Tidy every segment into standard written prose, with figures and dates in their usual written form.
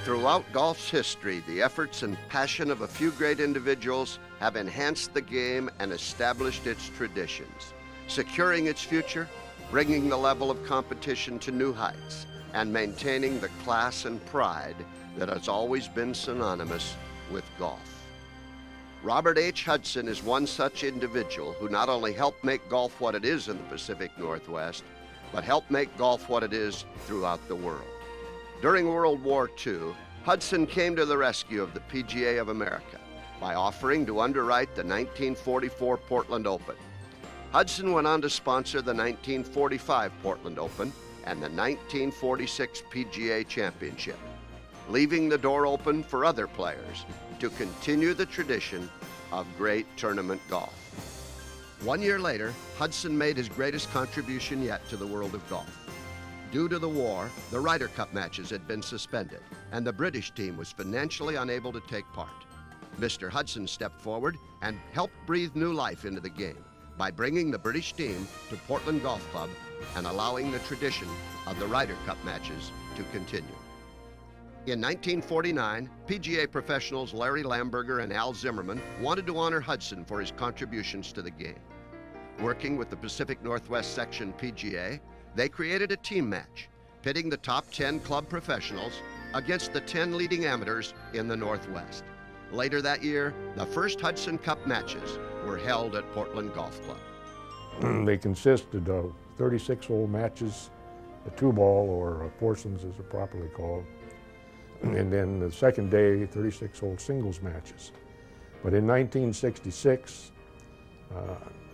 Throughout golf's history, the efforts and passion of a few great individuals have enhanced the game and established its traditions, securing its future, bringing the level of competition to new heights, and maintaining the class and pride that has always been synonymous with golf. Robert H. Hudson is one such individual who not only helped make golf what it is in the Pacific Northwest, but helped make golf what it is throughout the world. During World War II, Hudson came to the rescue of the PGA of America by offering to underwrite the 1944 Portland Open. Hudson went on to sponsor the 1945 Portland Open and the 1946 PGA Championship, leaving the door open for other players to continue the tradition of great tournament golf. 1 year later, Hudson made his greatest contribution yet to the world of golf. Due to the war, the Ryder Cup matches had been suspended, and the British team was financially unable to take part. Mr. Hudson stepped forward and helped breathe new life into the game by bringing the British team to Portland Golf Club and allowing the tradition of the Ryder Cup matches to continue. In 1949, PGA professionals Larry Lamberger and Al Zimmerman wanted to honor Hudson for his contributions to the game. Working with the Pacific Northwest Section PGA, they created a team match, pitting the top 10 club professionals against the 10 leading amateurs in the Northwest. Later that year, the first Hudson Cup matches were held at Portland Golf Club. They consisted of 36-hole matches, a two-ball, or foursomes as they're properly called, and then the second day, 36-hole singles matches. But in 1966,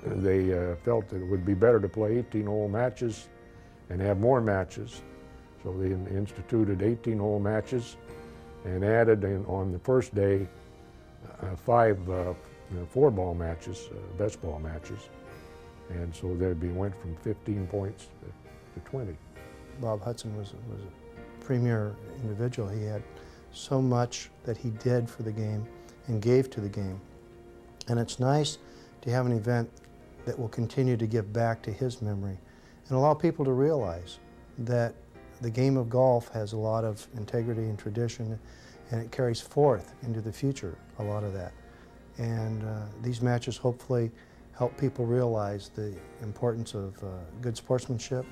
they felt that it would be better to play 18-hole matches and have more matches. So they instituted 18-hole matches and added on the first day 5 four-ball matches, best ball matches. And so went from 15 points to 20. Bob Hudson was a premier individual. He had so much that he did for the game and gave to the game. And it's nice to have an event that will continue to give back to his memory and allow people to realize that the game of golf has a lot of integrity and tradition, and it carries forth into the future, a lot of that. And these matches hopefully help people realize the importance of good sportsmanship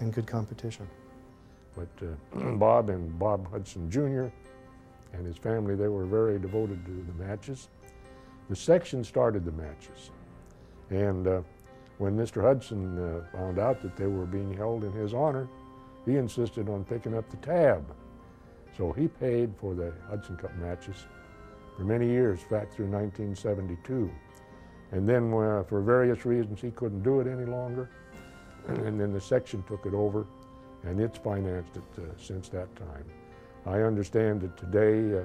and good competition. But Bob and Bob Hudson Jr. and his family, they were very devoted to the matches. The section started the matches. And when Mr. Hudson found out that they were being held in his honor, he insisted on picking up the tab. So he paid for the Hudson Cup matches for many years, back through 1972. And then for various reasons, he couldn't do it any longer. And then the section took it over, and it's financed it since that time. I understand that today,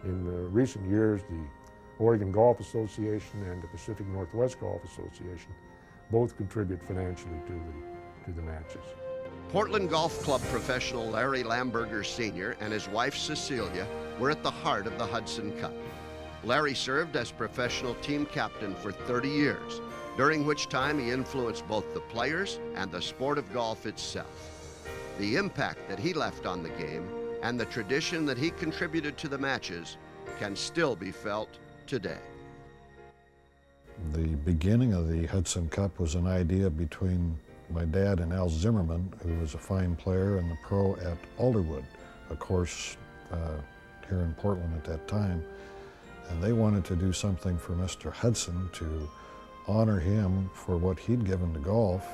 in recent years, the Oregon Golf Association and the Pacific Northwest Golf Association both contribute financially to the matches. Portland Golf Club professional Larry Lamberger Sr. and his wife Cecilia were at the heart of the Hudson Cup. Larry served as professional team captain for 30 years, during which time he influenced both the players and the sport of golf itself. The impact that he left on the game and the tradition that he contributed to the matches can still be felt today. The beginning of the Hudson Cup was an idea between my dad and Al Zimmerman, who was a fine player and the pro at Alderwood, a course here in Portland at that time. And they wanted to do something for Mr. Hudson to honor him for what he'd given to golf.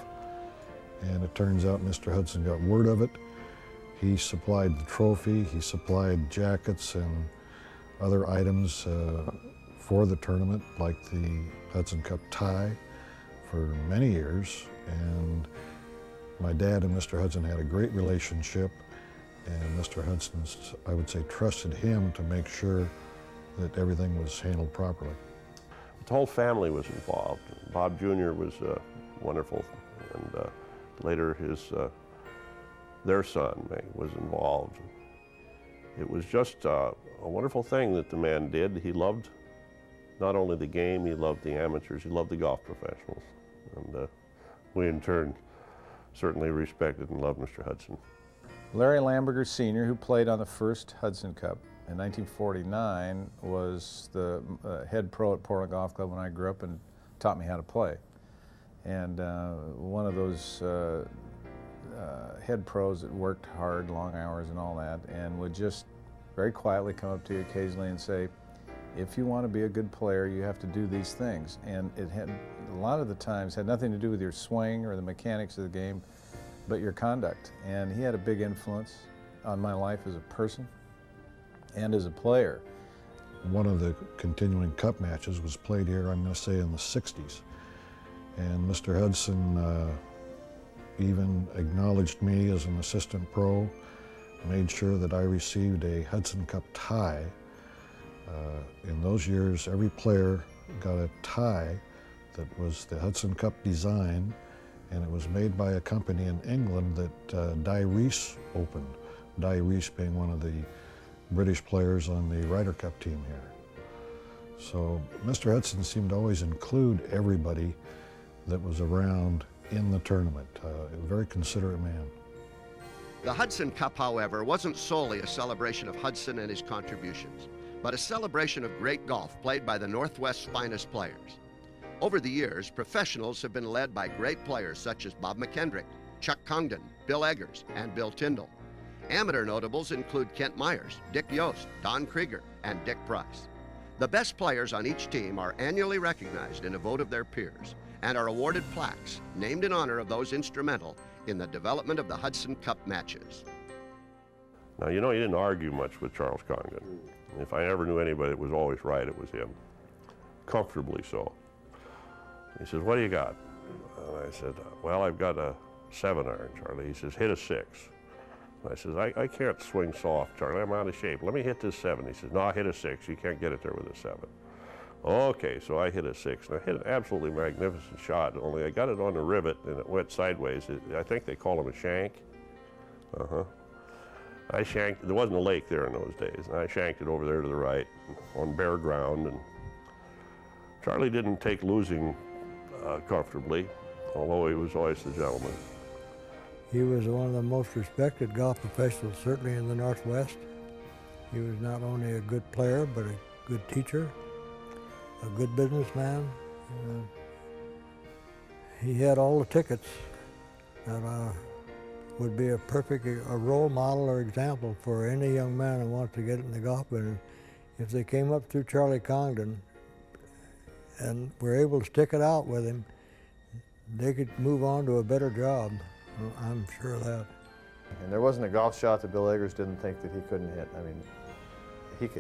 And it turns out Mr. Hudson got word of it. He supplied the trophy, he supplied jackets and other items for the tournament, like the Hudson Cup tie, for many years. And my dad and Mr. Hudson had a great relationship, and Mr. Hudson, I would say, trusted him to make sure that everything was handled properly. The whole family was involved. Bob Jr. was wonderful, and later their son was involved. It was just a wonderful thing that the man did. He loved not only the game, he loved the amateurs, he loved the golf professionals. And we in turn certainly respected and loved Mr. Hudson. Larry Lamberger Sr., who played on the first Hudson Cup in 1949, was the head pro at Portland Golf Club when I grew up and taught me how to play. And one of those head pros that worked hard, long hours and all that, and would just very quietly come up to you occasionally and say, if you want to be a good player, you have to do these things. And it had, a lot of the times, had nothing to do with your swing or the mechanics of the game, but your conduct. And he had a big influence on my life as a person and as a player. One of the continuing cup matches was played here, I'm going to say, in the 60s. And Mr. Hudson even acknowledged me as an assistant pro, made sure that I received a Hudson Cup tie. In those years, every player got a tie that was the Hudson Cup design, and it was made by a company in England that Di Reese opened. Di Reese being one of the British players on the Ryder Cup team here. So Mr. Hudson seemed to always include everybody that was around in the tournament. A very considerate man. The Hudson Cup, however, wasn't solely a celebration of Hudson and his contributions, but a celebration of great golf played by the Northwest's finest players. Over the years, professionals have been led by great players such as Bob McKendrick, Chuck Congdon, Bill Eggers, and Bill Tyndall. Amateur notables include Kent Myers, Dick Yost, Don Krieger, and Dick Price. The best players on each team are annually recognized in a vote of their peers and are awarded plaques named in honor of those instrumental in the development of the Hudson Cup matches. Now, you know, he didn't argue much with Charles Congdon. If I ever knew anybody that was always right, it was him. Comfortably so. He says, what do you got? And I said, well, I've got a 7-iron, Charlie. He says, hit a 6. And I says, I can't swing soft, Charlie. I'm out of shape. Let me hit this 7. He says, no, I hit a 6. You can't get it there with a 7. Okay, so I hit a 6, and I hit an absolutely magnificent shot, only I got it on the rivet, and it went sideways. I think they call them a shank. I shanked, there wasn't a lake there in those days, and I shanked it over there to the right on bare ground, and Charlie didn't take losing comfortably, although he was always the gentleman. He was one of the most respected golf professionals, certainly in the Northwest. He was not only a good player, but a good teacher, a good businessman. He had all the tickets that would be a perfect role model or example for any young man who wants to get in the golf business. If they came up through Charlie Congdon and were able to stick it out with him, they could move on to a better job. I'm sure of that. And there wasn't a golf shot that Bill Eggers didn't think that he couldn't hit. I mean,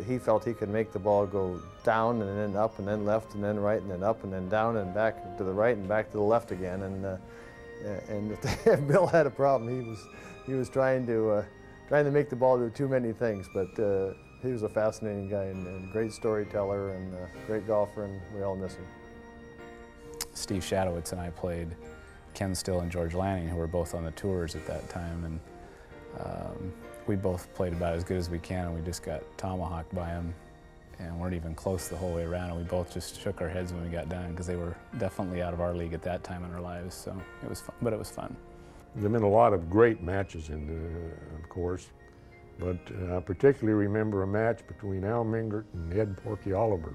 he felt he could make the ball go down and then up and then left and then right and then up and then down and back to the right and back to the left again. And if Bill had a problem, he was trying to make the ball do too many things. But he was a fascinating guy and great storyteller and a great golfer, and we all miss him. Steve Shadowitz and I played Ken Still and George Lanning, who were both on the tours at that time, and we both played about as good as we can, and we just got tomahawked by them and weren't even close the whole way around, and we both just shook our heads when we got done because they were definitely out of our league at that time in our lives. So it was fun, but it was fun. There have been a lot of great matches of course, but I particularly remember a match between Al Mingert and Ed Porky Oliver.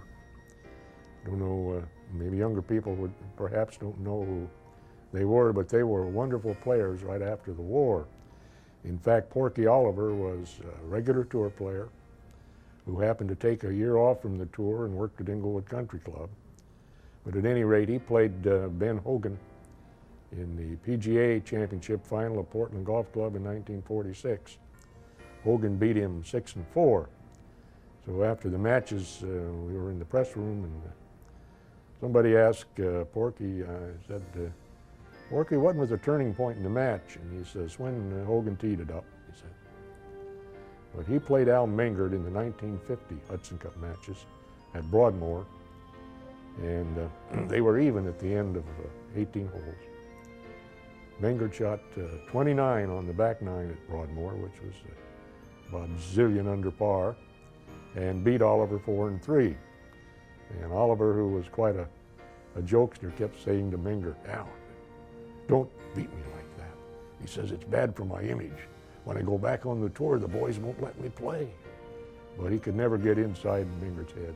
I don't know, maybe younger people would perhaps don't know who they were, but they were wonderful players right after the war. In fact, Porky Oliver was a regular tour player who happened to take a year off from the tour and worked at Inglewood Country Club. But at any rate, he played Ben Hogan in the PGA Championship final of Portland Golf Club in 1946. Hogan beat him 6-4. So after the matches, we were in the press room, and somebody asked Porky, said, Porky, what was the turning point in the match? And he says, when Hogan teed it up, he said. But he played Al Mingert in the 1950 Hudson Cup matches at Broadmoor, and they were even at the end of 18 holes. Mingert shot 29 on the back nine at Broadmoor, which was about a zillion under par, and beat Oliver 4-3. And Oliver, who was quite a jokester, kept saying to Mingert, Al, don't beat me like that. He says, it's bad for my image. when I go back on the tour, the boys won't let me play. But he could never get inside Mingert's head.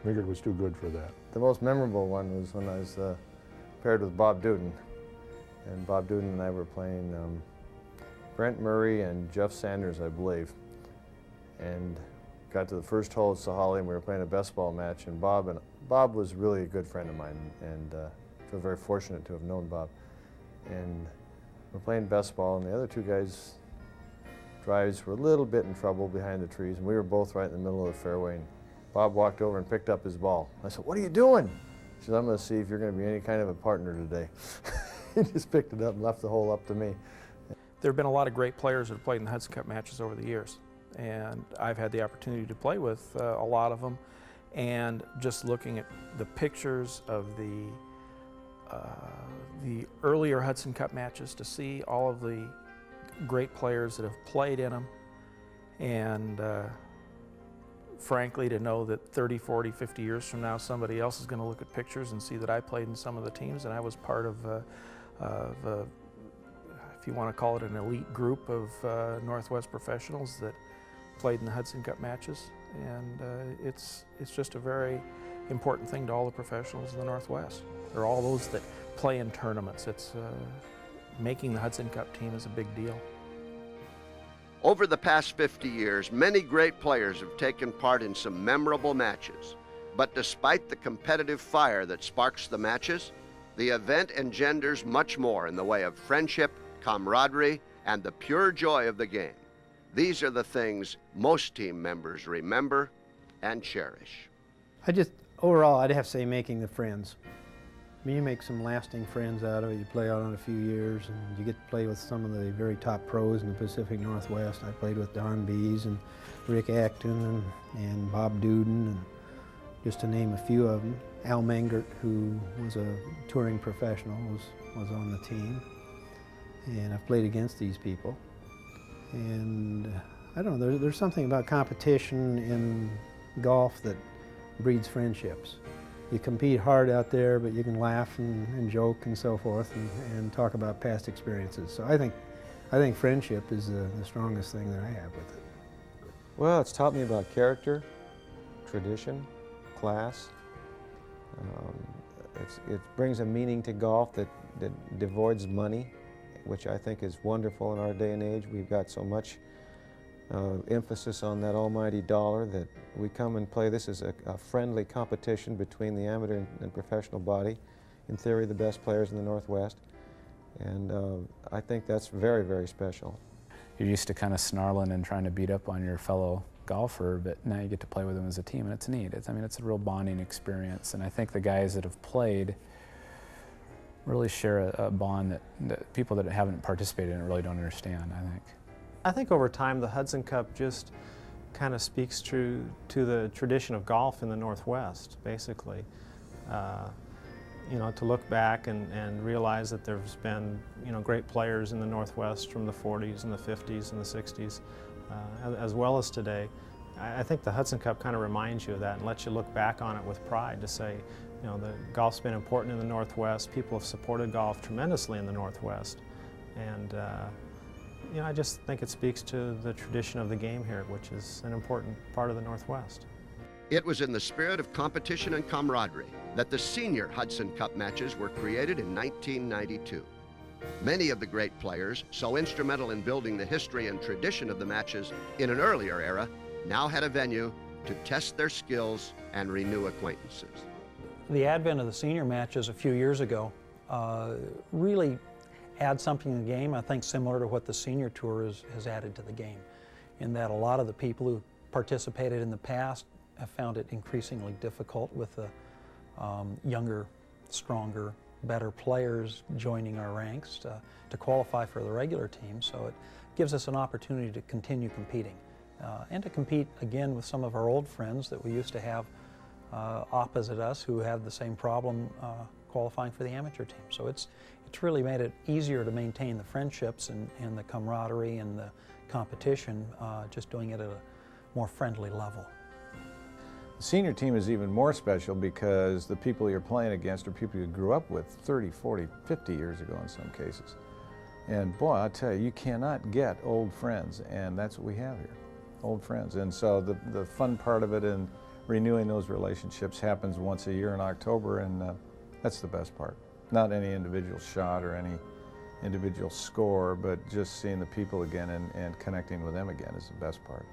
Mingert was too good for that. The most memorable one was when I was paired with Bob Duden. And Bob Duden and I were playing Brent Murray and Jeff Sanders, I believe. And got to the first hole at Sahalee, and we were playing a best ball match. And Bob was really a good friend of mine, and I feel very fortunate to have known Bob. And we're playing best ball, and the other two guys' drives were a little bit in trouble behind the trees, and we were both right in the middle of the fairway. And Bob walked over and picked up his ball. I said, "What are you doing?" He said, "I'm going to see if you're going to be any kind of a partner today." He just picked it up and left the hole up to me. There have been a lot of great players that have played in the Hudson Cup matches over the years, and I've had the opportunity to play with a lot of them. And just looking at the pictures of the earlier Hudson Cup matches, to see all of the great players that have played in them, and frankly, to know that 30, 40, 50 years from now, somebody else is going to look at pictures and see that I played in some of the teams, and I was part of if you want to call it an elite group of Northwest professionals that played in the Hudson Cup matches. And it's just a very important thing to all the professionals in the Northwest. There are all those that play in tournaments. It's making the Hudson Cup team is a big deal. Over the past 50 years, many great players have taken part in some memorable matches. But despite the competitive fire that sparks the matches, the event engenders much more in the way of friendship, camaraderie, and the pure joy of the game. These are the things most team members remember and cherish. Overall, I'd have to say making the friends. I mean, you make some lasting friends out of it. You play out on a few years, and you get to play with some of the very top pros in the Pacific Northwest. I played with Don Bees and Rick Acton and Bob Duden, and just to name a few of them. Al Mengert, who was a touring professional, was on the team. And I've played against these people. And I don't know, there's something about competition in golf that breeds friendships. You compete hard out there, but you can laugh and joke and so forth and talk about past experiences. So I think friendship is the strongest thing that I have with it. Well, it's taught me about character, tradition, class. It brings a meaning to golf that devoids money, which I think is wonderful in our day and age. We've got so much emphasis on that almighty dollar that we come and play. This is a friendly competition between the amateur and professional body. In theory, the best players in the Northwest. And I think that's very, very special. You're used to kind of snarling and trying to beat up on your fellow golfer, but now you get to play with them as a team, and it's neat. I mean, it's a real bonding experience, and I think the guys that have played really share a bond that people that haven't participated in it really don't understand, I think. I think over time the Hudson Cup just kind of speaks to the tradition of golf in the Northwest, basically. You know, to look back and realize that there's been, you know, great players in the Northwest from the 40s and the 50s and the 60s, as well as today. I think the Hudson Cup kind of reminds you of that and lets you look back on it with pride to say, you know, the golf's been important in the Northwest. People have supported golf tremendously in the Northwest. And, you know, I just think it speaks to the tradition of the game here, which is an important part of the Northwest. It was in the spirit of competition and camaraderie that the senior Hudson Cup matches were created in 1992. Many of the great players, so instrumental in building the history and tradition of the matches in an earlier era, now had a venue to test their skills and renew acquaintances. The advent of the senior matches a few years ago really adds something to the game, I think similar to what the senior tour has added to the game, in that a lot of the people who participated in the past have found it increasingly difficult with the younger, stronger, better players joining our ranks to qualify for the regular team. So it gives us an opportunity to continue competing and to compete again with some of our old friends that we used to have opposite us who have the same problem qualifying for the amateur team. So it's really made it easier to maintain the friendships and the camaraderie and the competition, just doing it at a more friendly level. The senior team is even more special because the people you're playing against are people you grew up with 30, 40, 50 years ago in some cases. And boy, I'll tell you, you cannot get old friends, and that's what we have here, old friends. And so the fun part of it and renewing those relationships happens once a year in October, and that's the best part. Not any individual shot or any individual score, but just seeing the people again and connecting with them again is the best part.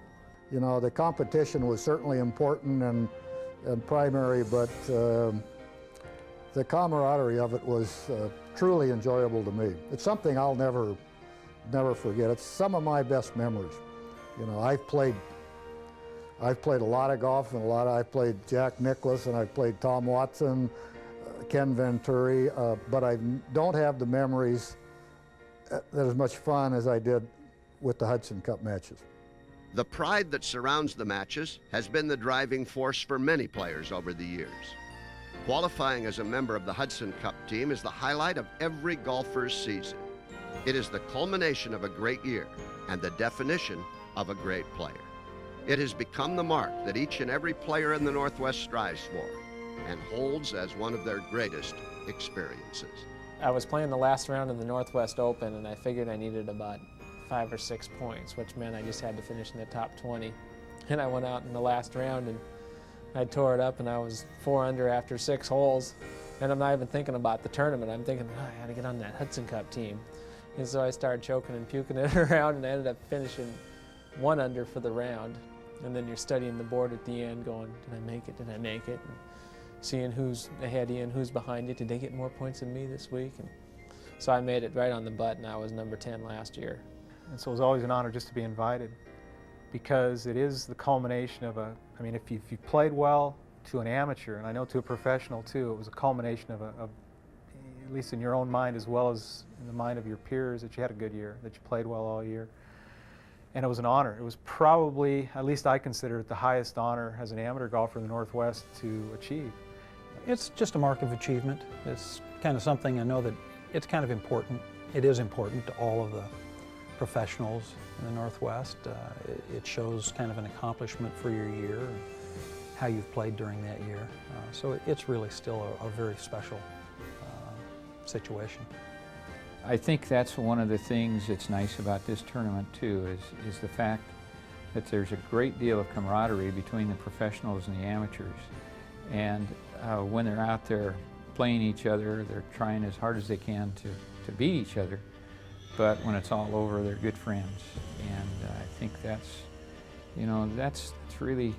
You know, the competition was certainly important and primary, but the camaraderie of it was truly enjoyable to me. It's something I'll never forget. It's some of my best memories. You know, I've played a lot of golf, and I've played Jack Nicklaus, and I've played Tom Watson, Ken Venturi, but I don't have the memories that as much fun as I did with the Hudson Cup matches. The pride that surrounds the matches has been the driving force for many players over the years. Qualifying as a member of the Hudson Cup team is the highlight of every golfer's season. It is the culmination of a great year and the definition of a great player. It has become the mark that each and every player in the Northwest strives for and holds as one of their greatest experiences. I was playing the last round of the Northwest Open, and I figured I needed about 5 or 6 points, which meant I just had to finish in the top 20. And I went out in the last round and I tore it up, and I was 4 under after 6 holes. And I'm not even thinking about the tournament. I'm thinking, oh, I got to get on that Hudson Cup team. And so I started choking and puking it around, and I ended up finishing 1 under for the round. And then you're studying the board at the end going, did I make it, did I make it? And seeing who's ahead of you and who's behind you. Did they get more points than me this week? And so I made it right on the button. I was number 10 last year. And so it was always an honor just to be invited, because it is the culmination of I mean, if you played well to an amateur, and I know to a professional too, it was a culmination of at least in your own mind as well as in the mind of your peers, that you had a good year, that you played well all year. And it was an honor. It was probably, at least I consider it, the highest honor as an amateur golfer in the Northwest to achieve. It's just a mark of achievement. It's kind of something I know that it's kind of important. It is important to all of the professionals in the Northwest. It shows kind of an accomplishment for your year and how you've played during that year. So it's really still a very special situation. I think that's one of the things that's nice about this tournament too, is the fact that there's a great deal of camaraderie between the professionals and the amateurs. And when they're out there playing each other, they're trying as hard as they can to beat each other. But when it's all over, they're good friends. And I think that's, you know, that's really,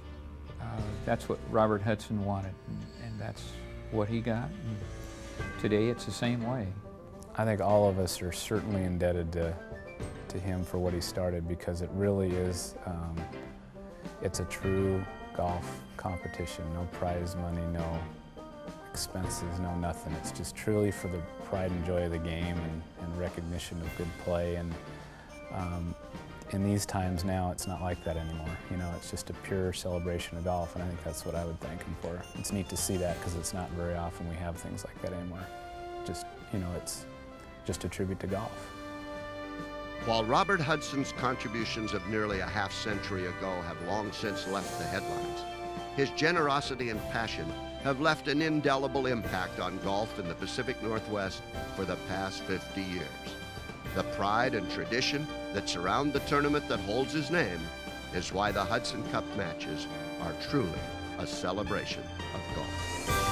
that's what Robert Hudson wanted, and that's what he got. And today it's the same way. I think all of us are certainly indebted to him for what he started, because it really is, it's a true golf competition. No prize money, no expenses, no nothing. It's just truly for the pride and joy of the game and recognition of good play. And in these times now, it's not like that anymore. You know, it's just a pure celebration of golf, and I think that's what I would thank him for. It's neat to see that, because it's not very often we have things like that anymore. Just, you know, it's just a tribute to golf. While Robert Hudson's contributions of nearly a half-century ago have long since left the headlines, his generosity and passion have left an indelible impact on golf in the Pacific Northwest for the past 50 years. The pride and tradition that surround the tournament that holds his name is why the Hudson Cup matches are truly a celebration of golf.